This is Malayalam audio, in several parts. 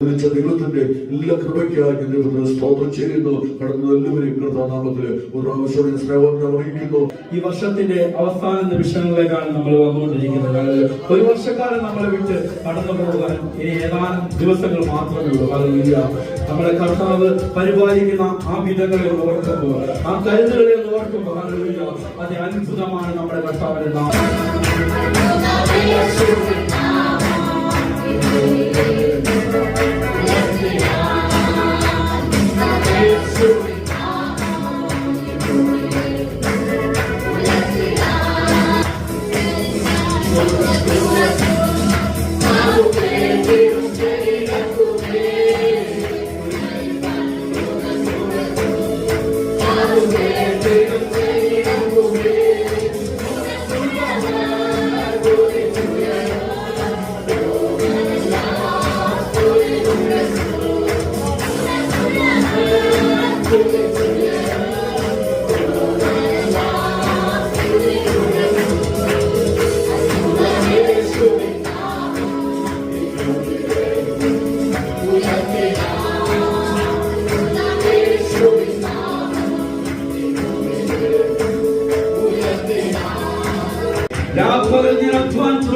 ദൈവത്തിന്റെ എല്ലാ കൃപയ്ക്കായി സ്തോത്രം ചെയ്യുന്നു. കടന്നു എല്ലാവരെയും കർത്താനാമത്തിൽ ഒരു പ്രാവശ്യം സ്നേഹം അറിയിക്കുന്നു. ഈ വർഷത്തിന്റെ അവസാന നിമിഷങ്ങളിലേക്കാണ് നമ്മൾ വന്നുകൊണ്ടിരിക്കുന്നത്. ഒരു വർഷക്കാലം നമ്മളെ വിട്ട് കടന്നു പോകാൻ ഇനി ഏതാനും ദിവസങ്ങൾ മാത്രമേ ഉള്ളൂ. ഹല്ലേലൂയ. നമ്മളെ കർത്താവ് പരിപാലിക്കുന്ന ആ വിധങ്ങളെ ഓർക്കുമ്പോൾ, ആ കരുതലുകളെ ഓർക്കുമ്പോൾ, ഹല്ലേലൂയ, അത് അത്ഭുതമാണ് നമ്മുടെ കർത്താവിന്റെ നാമം.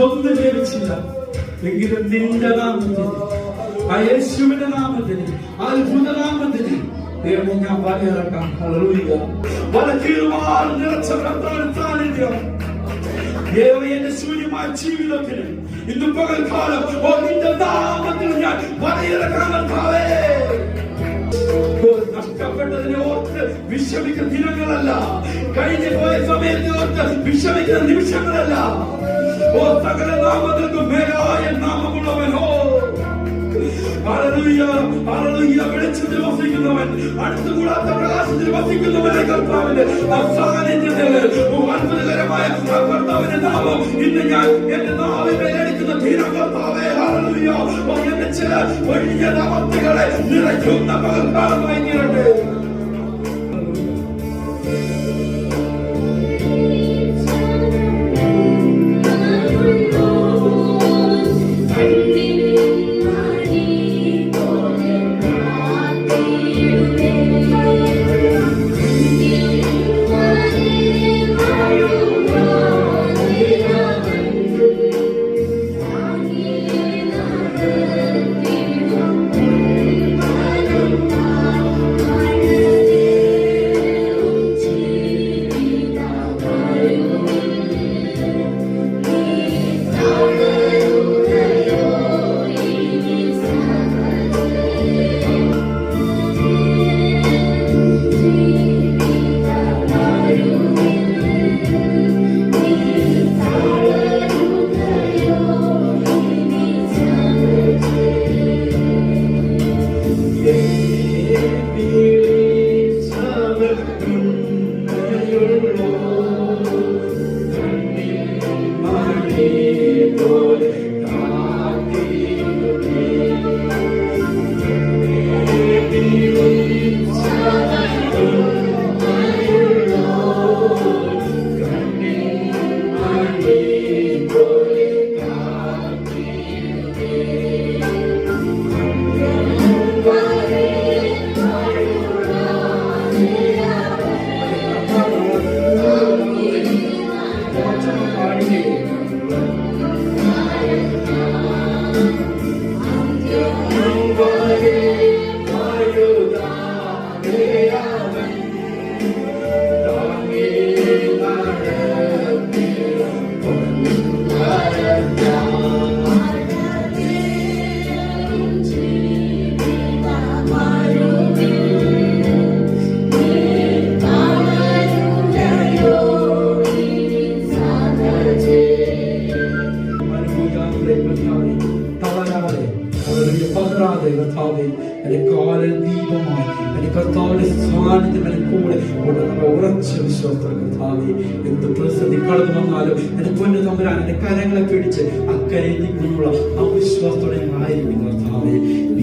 ഒന്നും ലഭിച്ചില്ല എങ്കിലും നിന്റെ നാമത്തിൽ, ആ യേശുവിന്റെ നാമത്തിൽ, അത്ഭുത നാമത്തിൽ ദൈവം ഞാൻ വലയിറക്കാം. ഹല്ലേലൂയ. വലക്കീഴുമാർ നിറച്ച സാന്നിധ്യം എന്റെ ശൂന്യമായ ജീവിതത്തിന് ഇന്ന് പകൽക്കാലം നിന്റെ നാമത്തിൽ ഞാൻ വലയിറക്കാൻ കർത്താവേ. നഷ്ടപ്പെട്ടതിനെ ഓർത്ത് വിഷമിക്കുന്ന ദിനങ്ങളല്ല, കഴിഞ്ഞു പോയ സമയത്തെ ഓർത്ത് വിഷമിക്കുന്ന നിമിഷങ്ങളല്ല. ഓ സകല നാമങ്ങൾക്കും മേലായ നാമമുള്ളവനോ, ഹല്ലേലൂയ, ഹല്ലേലൂയ. വെളിച്ചത്തിൽ വസിക്കുന്നവൻ, അടുത്തുകൂടാത്ത പ്രകാശത്തിൽ വസിക്കുന്നവനെ കർത്താവിന്റെ സാന്നിധ്യത്തിൽ അത്ഭുതകരമായ കർത്താവിന്റെ നാമം ഇന്ന് ഞാൻ എന്റെ നാവിൽ മേലടിക്കുന്ന ധീരം കർത്താവേ. ഹല്ലേലൂയ. എന്റെ ചില വലിയ നാമങ്ങളെ നിറയ്ക്കുന്ന പകൽക്കാലമായി തീരട്ടെ. എന്ത് പ്രതിസന്ധി കടന്നു വന്നാലും എന്റെ പൊന്നു തമ്പുരാൻ എന്റെ കരങ്ങളെ പിടിച്ച് അക്കരെ നിന്നുള്ള ആ വിശ്വാസത്തോടെ ഞങ്ങളായിരിക്കും കർത്താവേ.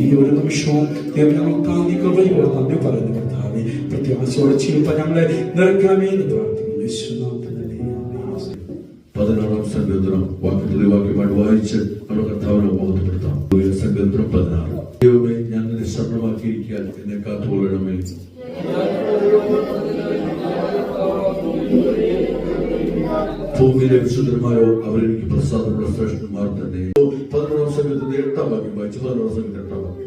ഈ ഒരു നിമിഷവും ഞങ്ങൾക്ക് കൃപയോടെ നന്ദി പറയുന്നു കർത്താവേ. പ്രത്യാശയോടെ ചെയ്യുമ്പോൾ ഞങ്ങളെ നിറയ്ക്കണമേ എന്ന് പ്രാർത്ഥിക്കുന്നു. 16 സങ്കീർത്തനം വാക്യമായിട്ട് വായിച്ച് നമ്മുടെ കർത്താവിനെ ബോധപ്പെടുത്താം. സങ്കീർത്തനം 16. ദൈവമേ, ഞാൻ നിന്നെ ശരണമാക്കിയിരിക്കാൻ എന്നെ കാത്തുകൊള്ളണമേ. ഭൂമിയിലെ വിശുദ്ധന്മാരോ അവരെനിക്ക് പ്രസാദമുള്ള ശ്രേഷ്ഠന്മാർ തന്നെ. 11-ാം സംഘത്തിന്റെ 8-ാം വാക്യം വായിച്ചു. 11-ാം സംഘത്തിന്റെ 8-ാം വാക്യം.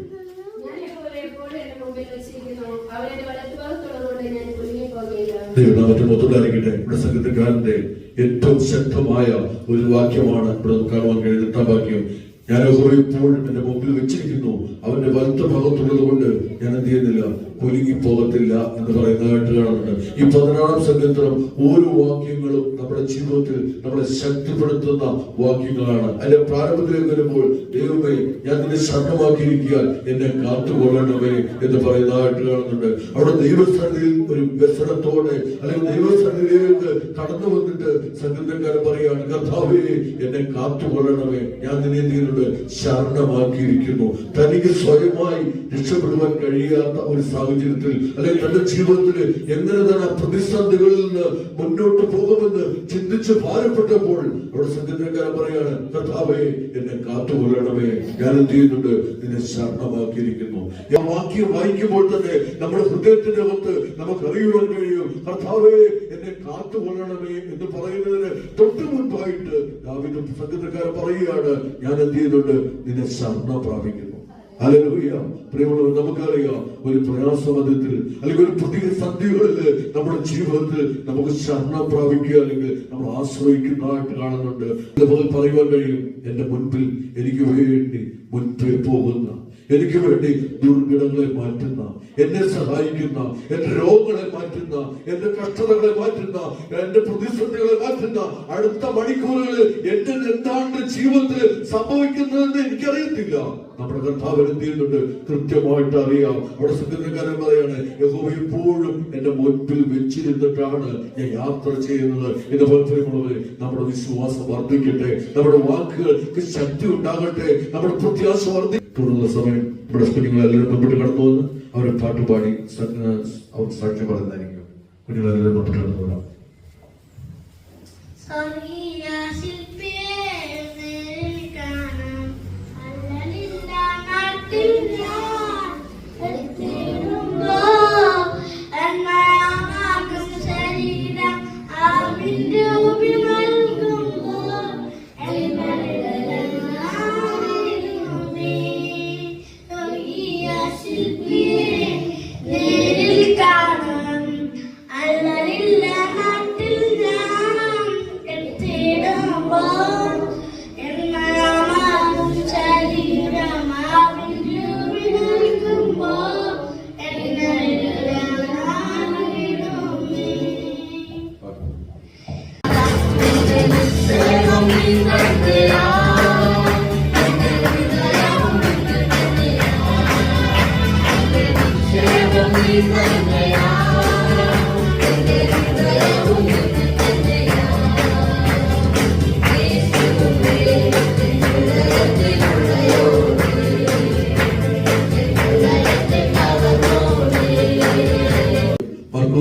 ദൈവനാമത്തെ മൊത്തത്തിലായിരിക്കട്ടെ. ഇവിടെ സംഗീതക്കാരന്റെ ഏറ്റവും ശക്തമായ ഒരു വാക്യമാണ് ഇവിടെ കാണുവാൻ കഴിയുന്ന 8-ാം വാക്യം. ഞാൻ ഇപ്പോഴും എന്റെ മുമ്പിൽ വെച്ചിരിക്കുന്നു, അവന്റെ വലത്ത ഭാഗത്തുള്ളത് കൊണ്ട് ഞാൻ എന്ത് ചെയ്യുന്നില്ല, കുലുങ്ങിപ്പോകത്തില്ല എന്ന് പറയുന്നതായിട്ട് കാണുന്നുണ്ട്. ഈ 16-ാം സങ്കീർത്തനം ഓരോ വാക്യങ്ങളും നമ്മുടെ ജീവിതത്തിൽ നമ്മളെ ശക്തിപ്പെടുത്തുന്ന വാക്യങ്ങളാണ്. അതിന്റെ പ്രാരംഭത്തിലേക്ക് വരുമ്പോൾ ദൈവമേ, ഞാൻ നിന്നെ ശരണമാക്കിയിരിക്കാൻ എന്നെ കാത്തുകൊള്ളണമേ എന്ന് പറയുന്നതായിട്ട് കാണുന്നുണ്ട്. അവിടെ ദൈവസന്നിധിയിൽ ഒരു വ്യസനത്തോടെ അല്ലെങ്കിൽ ദൈവസന്നിധിയിലേക്ക് കടന്നു വന്നിട്ട് സംഗീതക്കാരൻ പറയാണ്, കർത്താവേ എന്നെ കാത്തുകൊള്ളണമേ, ഞാൻ നിന്നെ എന്ത് ചെയ്യുന്നുണ്ട്, ശരണമാക്കിയിരിക്കുന്നു. തനിക്ക് സ്വയമായി രക്ഷപ്പെടുവാൻ കഴിയാത്ത ഒരു സാഹചര്യത്തിൽ അല്ലെങ്കിൽ തന്റെ ജീവിതത്തിൽ എങ്ങനെ തന്നെ പ്രതിസന്ധികളിൽ നിന്ന് മുന്നോട്ട് പോകുമെന്ന് ചിന്തിച്ച് ഭാരപ്പെട്ടപ്പോൾ അവിടെ സംഗീതക്കാരൻ പറയാണ്, കർത്താവേ എന്നെ കാത്തുകൊള്ളണമേ, ഞാൻ എന്ത് ചെയ്യുന്നുണ്ട്, നിന്നെ ശരണമാക്കിയിരിക്കുന്നു. ആ വാക്യം വായിക്കുമ്പോൾ തന്നെ നമ്മുടെ ഹൃദയത്തിന്റെ അകത്ത് നമുക്ക് അറിയുവാൻ കഴിയും, കർത്താവേ എന്നെ കാത്തുകൊള്ളണമേ എന്ന് പറയുന്നതിന് തൊട്ട് മുൻപായിട്ട് ദാവീദ് സംഗീതക്കാരൻ പറയുകയാണ്, ഞാൻ എന്ത് ചെയ്യുന്നുണ്ട്, നിന്നെ ശരണം പ്രാപിക്കുന്നു. ഹല്ലേലൂയ. പ്രിയമുള്ളവർ, നമുക്കറിയാം ഒരു പ്രയാസമധ്യത്തിൽ അല്ലെങ്കിൽ ഒരു പ്രതിസന്ധികളിൽ നമ്മുടെ ജീവിതത്തിൽ നമുക്ക് ശരണം പ്രാപിക്കുക അല്ലെങ്കിൽ നമ്മൾ ആശ്രയിക്കുന്നതായിട്ട് കാണുന്നുണ്ട്. അതുപോലെ പറയുവാൻ കഴിയും, എന്റെ മുൻപിൽ എനിക്ക് വേണ്ടി മുൻപേ പോകുന്ന, എനിക്ക് വേണ്ടി ദുർഘടങ്ങളെ മാറ്റുന്ന, എന്നെ സഹായിക്കുന്ന, എന്റെ രോഗങ്ങളെ മാറ്റുന്ന, എന്റെ കഷ്ടതകളെ മാറ്റുന്ന, എന്റെ പ്രതിസന്ധികളെ മാറ്റുന്ന അടുത്ത മണിക്കൂറുകളിൽ എന്റെ എന്താണ് ജീവിതത്തിൽ സംഭവിക്കുന്നതെന്ന് എനിക്കറിയത്തില്ല. നമ്മുടെ കർത്താവ് എന്ത് ചെയ്യുന്നുണ്ട്, കൃത്യമായിട്ട് അറിയാം. അവിടെ സംഗീതക്കാരൻ പറയാണ്, യഹോവ എപ്പോഴും എന്റെ മുൻപിൽ വെച്ചിരുന്നിട്ടാണ് ഞാൻ യാത്ര ചെയ്യുന്നത്. ഇതുപോലെ നമ്മുടെ വിശ്വാസം വർദ്ധിക്കട്ടെ, നമ്മുടെ വാക്കുകൾക്ക് ശക്തി ഉണ്ടാകട്ടെ, നമ്മുടെ പ്രത്യാശ വർദ്ധിക്കുന്ന സമയം നമ്മുടെ കുഞ്ഞുങ്ങളെല്ലാവരും മുൻപോട്ട് കടന്നു വന്ന് അവരെ പാട്ടുപാടി അവർ സാക്ഷ്യം പറയുന്നതായിരിക്കും. കുഞ്ഞുങ്ങളെല്ലാവരും മുൻപോട്ട് കടന്നു വരാം.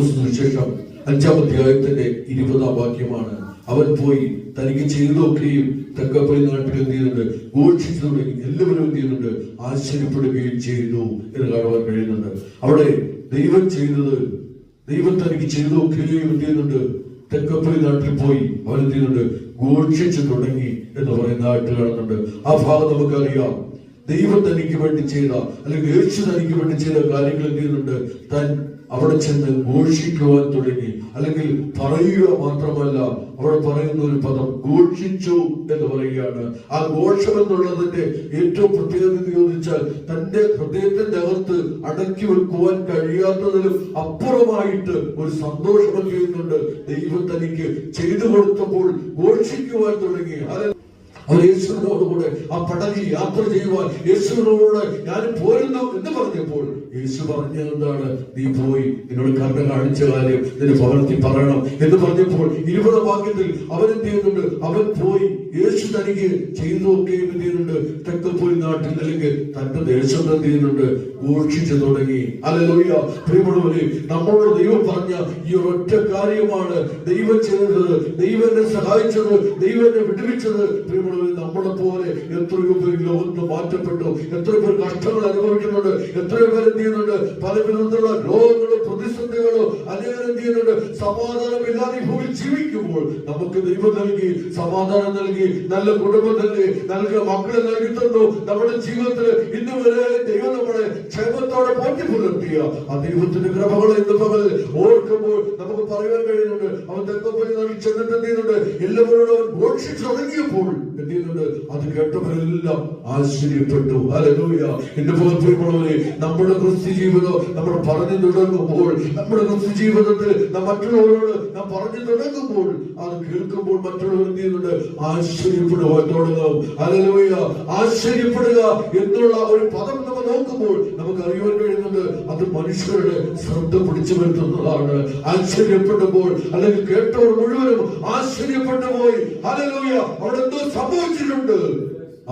സുവിശേഷം 5-ാം അധ്യായത്തിന്റെ 20-ാം വാക്യമാണ്. അവൻ പോയി തനിക്ക് ചെയ്തൊക്കെയും തെക്കപ്പള്ളി നാട്ടിൽ എന്ത് ചെയ്യുന്നുണ്ട്, ഘോഷിച്ചു തുടങ്ങി. എല്ലാവരും എന്ത് ചെയ്യുന്നുണ്ട്, ആശ്ചര്യപ്പെടുകയും ചെയ്തു എന്ന് കാണുവാൻ കഴിയുന്നുണ്ട്. അവിടെ ദൈവം ചെയ്തത്, ദൈവം തനിക്ക് ചെയ്തൊക്കെയും എന്ത് ചെയ്യുന്നുണ്ട്, തെക്കപ്പള്ളി നാട്ടിൽ പോയി അവൻ എന്ത് ചെയ്യുന്നുണ്ട്, ഘോഷിച്ചു തുടങ്ങി എന്ന് പറയുന്നതായിട്ട് കാണുന്നുണ്ട്. ആ ഭാഗം നമുക്കറിയാം. ദൈവം തനിക്ക് വേണ്ടി ചെയ്ത അല്ലെങ്കിൽ യേശു തനിക്ക് വേണ്ടി ചെയ്ത കാര്യങ്ങൾ എന്ത് ചെയ്യുന്നുണ്ട്, താൻ അവിടെ ചെന്ന് ഘോഷിക്കുവാൻ തുടങ്ങി. അല്ലെങ്കിൽ പറയുക മാത്രമല്ല, അവിടെ പറയുന്ന ഒരു പദം ഘോഷിച്ചു എന്ന് പറയുകയാണ്. ആ ഘോഷം എന്നുള്ളതിന്റെ ഏറ്റവും പ്രത്യേകത ചോദിച്ചാൽ തന്റെ ഹൃദയത്തിന്റെ അകത്ത് അടക്കി വെക്കുവാൻ കഴിയാത്തതിലും അപ്പുറമായിട്ട് ഒരു സന്തോഷം ചെയ്യുന്നുണ്ട്. ദൈവം തനിക്ക് ചെയ്തു കൊടുത്തപ്പോൾ ഘോഷിക്കുവാൻ തുടങ്ങി. അവർ യേശുവിനോടുകൂടെ ആ പടകിൽ യാത്ര ചെയ്യുവാൻ യേശുവിനോട് ഞാൻ പോരുന്നു എന്ന് പറഞ്ഞപ്പോൾ യേശു പറഞ്ഞത് എന്താണ്, നീ പോയി നിന്നോട് കരുണ കാണിച്ച കാര്യം നിന്റെ ഭവനത്തിൽ പറയണം എന്ന് പറഞ്ഞപ്പോൾ 20-ാം വാക്യത്തിൽ അവൻ എന്ത് ചെയ്യുന്നുണ്ട്, അവൻ പോയി യേശു തനിക്ക് ചെയ്തൊക്കെ എന്ത് ചെയ്യുന്നുണ്ട്, തെക്കപ്പള്ളി നാട്ടിൽ അല്ലെങ്കിൽ തന്റെ ദേശം എന്ത് ചെയ്യുന്നുണ്ട്, ഘോഷിച്ചു തുടങ്ങി. ഹല്ലേലൂയ. പ്രിയമുള്ളവരെ, നമ്മളോട് ദൈവം പറഞ്ഞ ഈ ഒരൊറ്റ കാര്യമാണ് ദൈവം ചെയ്തത്, ദൈവം എന്നെ സഹായിച്ചത്, ദൈവം എന്നെ വിടുവിച്ചത്. പ്രിയമുള്ള പ്രിയമുള്ളവരെ, നമ്മളെ പോലെ എത്രയോ പേർ ലോകത്ത് മാറ്റപ്പെട്ടു, എത്രയോ പേർ കഷ്ടങ്ങൾ അനുഭവിക്കുന്നുണ്ട്, എത്രയോ പേർ എന്ത് ചെയ്യുന്നുണ്ട്, പല വിധത്തിലുള്ള രോഗങ്ങളും പ്രതിസന്ധികളും അനേകം എന്ത് ചെയ്യുന്നുണ്ട്, സമാധാനമില്ലാതെ ഈ ഭൂമിയിൽ ജീവിക്കുമ്പോൾ നമുക്ക് ദൈവം നൽകി, സമാധാനം നൽകി, നല്ല കുടുംബം നൽകിയ മക്കളെ നൽകി തന്നു. നമ്മുടെ ജീവിതത്തിൽ ഇന്ന് വരെ ദൈവം നമ്മളെ ക്ഷേമത്തോടെ പോറ്റി പുലർത്തിയ ആ ദൈവത്തിന്റെ കൃപകളെ ഇന്ന് പകൽ ഓർക്കുമ്പോൾ നമുക്ക് പറയാൻ കഴിയുന്നുണ്ട്. അവൻ തെക്കപ്പള്ളി നാട്ടിൽ ചെന്നിട്ട് എന്ത് ചെയ്യുന്നുണ്ട്, എല്ലാവരോടും അവൻ ഘോഷിച്ചു തുടങ്ങിയപ്പോൾ എന്ത് ചെയ്യുന്നുണ്ട്, അത് കേട്ടവരെല്ലാം ആശ്ചര്യപ്പെട്ടു. ഹല്ലേലൂയ. എന്റെ പ്രിയമുള്ളവരെ, നമ്മുടെ ക്രിസ്ത്യ ജീവിതം നമ്മൾ പറഞ്ഞു തുടങ്ങുമ്പോൾ, നമ്മുടെ ക്രിസ്ത്യ ജീവിതത്തിൽ മറ്റുള്ളവരോട് നാം പറഞ്ഞു തുടങ്ങുമ്പോൾ, അത് കേൾക്കുമ്പോൾ മറ്റുള്ളവർ എന്ത് ചെയ്യുന്നുണ്ട്, ആശ്ചര്യപ്പെടുവാൻ തുടങ്ങും. ഹല്ലേലൂയ. ആശ്ചര്യപ്പെടുക എന്നുള്ള ഒരു പദം നമ്മൾ നോക്കുമ്പോൾ നമുക്ക് അറിയാൻ കഴിയുന്നുണ്ട്, അത് മനുഷ്യരുടെ ശ്രദ്ധ പിടിച്ചു വരുത്തുന്നതാണ്. ആശ്ചര്യപ്പെടുമ്പോൾ അല്ലെങ്കിൽ കേട്ടവർ മുഴുവനും ആശ്ചര്യപ്പെട്ടു പോയി. ഹല്ലേലൂയ. അവിടെ എന്തോ സംഭവിച്ചിട്ടുണ്ട്.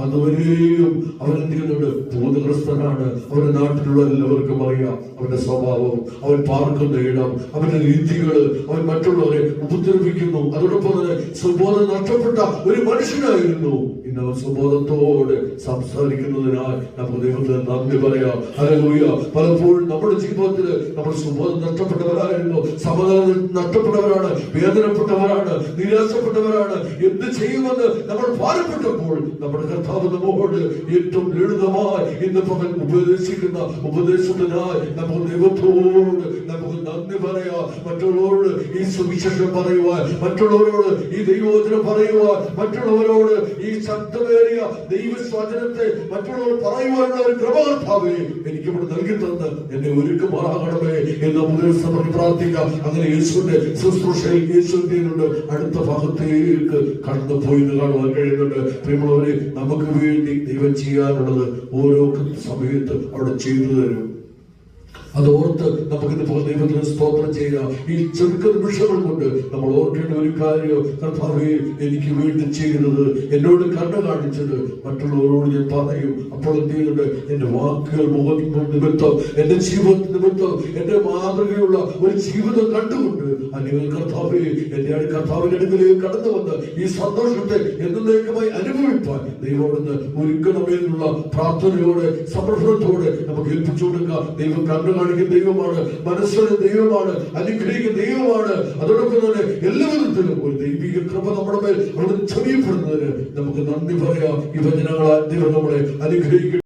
അതുവരെയും അവൻ എന്ത് ചെയ്യുന്നുണ്ട്, ബോധഗ്രസ്തനാണ്. അവന്റെ നാട്ടിലുള്ള എല്ലാവർക്കും അറിയാം അവന്റെ സ്വഭാവം, അവൻ പാർക്കുന്ന ഇടം, അവന്റെ രീതികള്, അവൻ മറ്റുള്ളവരെ ഉപദ്രവിക്കുന്നു. അതോടൊപ്പം തന്നെ സുബോധം നഷ്ടപ്പെട്ട ഒരു മനുഷ്യനായിരുന്നു. ഇന്ന് അവൻ സുബോധത്തോടെ സംസാരിക്കുന്നതിനാൽ നമുക്ക് ദൈവത്തിന് നന്ദി പറയാം. ഹല്ലേലൂയ. പലപ്പോഴും നമ്മുടെ ജീവിതത്തിൽ നമ്മൾ സുബോധം നഷ്ടപ്പെട്ടവരായിരുന്നു, സമാധാനം നഷ്ടപ്പെട്ടവരാണ്, വേദനപ്പെട്ടവരാണ്, നിരാശപ്പെട്ടവരാണ്. എന്ത് ചെയ്യുമെന്ന് നമ്മൾ ഭാരപ്പെട്ടപ്പോൾ നമ്മുടെ കർത്താവ് നമ്മോട് ഏറ്റവും ലളിതമായി ഇന്ന് പകൽ ഉപദേശിക്കുന്ന ഉപദേശത്തിനായി നമുക്ക് ദൈവത്തോട് നമുക്ക് നന്ദി പറയാം. മറ്റുള്ളവരോട് ഈ സുവിശേഷം പറയുവാൻ, മറ്റുള്ളവരോട് ഈ ദൈവവചനം പറയുവാൻ, മറ്റുള്ളവരോട് ഈ ശബ്ദമേറിയ ദൈവവചനത്തെ മറ്റുള്ളവർ പറയുവാനുള്ള ഒരു കൃപ കർത്താവേ എനിക്ക് ഇവിടെ നൽകി തന്ന് എന്നെ ഒരുക്കമാകണമേ എന്ന് ഉപദേശം പ്രാർത്ഥിക്കാം. അങ്ങനെ യേശുവിന്റെ ശുശ്രൂഷയിൽ യേശുവിനുണ്ട് അടുത്ത ഭാഗത്തേക്ക് കടന്നുപോയി കാണുവാൻ കഴിയുന്നുണ്ട്. പ്രിയമുള്ളവരെ, നമുക്ക് വേണ്ടി ദൈവം ചെയ്യാനുള്ളത് ഓരോ സമയത്ത് അവിടെ ചെയ്തു തരും. അതോർത്ത് നമുക്കിന്ന് ദൈവത്തിന് സ്തോത്രം ചെയ്യാം. ഈ ചെറുക്ക നിമിഷങ്ങൾ കൊണ്ട് നമ്മൾ ഓർക്കേണ്ട ഒരു കാര്യം, കർത്താവേ എനിക്ക് വേണ്ടി ചെയ്തത്, എന്നോട് കണ്ണു കാണിച്ചത് മറ്റുള്ളവരോട് ഞാൻ പറയും. അപ്പോൾ എന്ത് ചെയ്യുന്നുണ്ട്, എന്റെ വാക്കുകൾ നിമിത്തം, എന്റെ ജീവിത നിമിത്തം, എന്റെ മാതൃകയുള്ള ഒരു ജീവിതം കണ്ടുകൊണ്ട് അല്ലെങ്കിൽ കർത്താവേ എന്റെ കർത്താവിന്റെ അടുക്കലേക്ക് കടന്നു വന്ന് ഈ സന്തോഷത്തെ എന്നേക്കുമായി അനുഭവിപ്പാൻ ദൈവോടൊന്ന് ഒരുക്കണമെന്നുള്ള പ്രാർത്ഥനയോടെ സമർപ്പണത്തോടെ നമുക്ക് ഏൽപ്പിച്ചു കൊടുക്കുക. ദൈവം കണ്ണു കാണിക്കുന്ന ദൈവമാണ്, മനസ്സിലെ ദൈവമാണ്, അനുഗ്രഹിക്കുന്ന ദൈവമാണ്. അതോടൊപ്പം തന്നെ എല്ലാ വിധത്തിലും ഒരു ദൈവിക കൃപ നമ്മുടെ മേൽ അവിടെ ചൊരിയപ്പെടുന്നതിന് നമുക്ക് നന്ദി പറയാം. ഈ വചനങ്ങളാൽ ദൈവം നമ്മളെ അനുഗ്രഹിക്കും.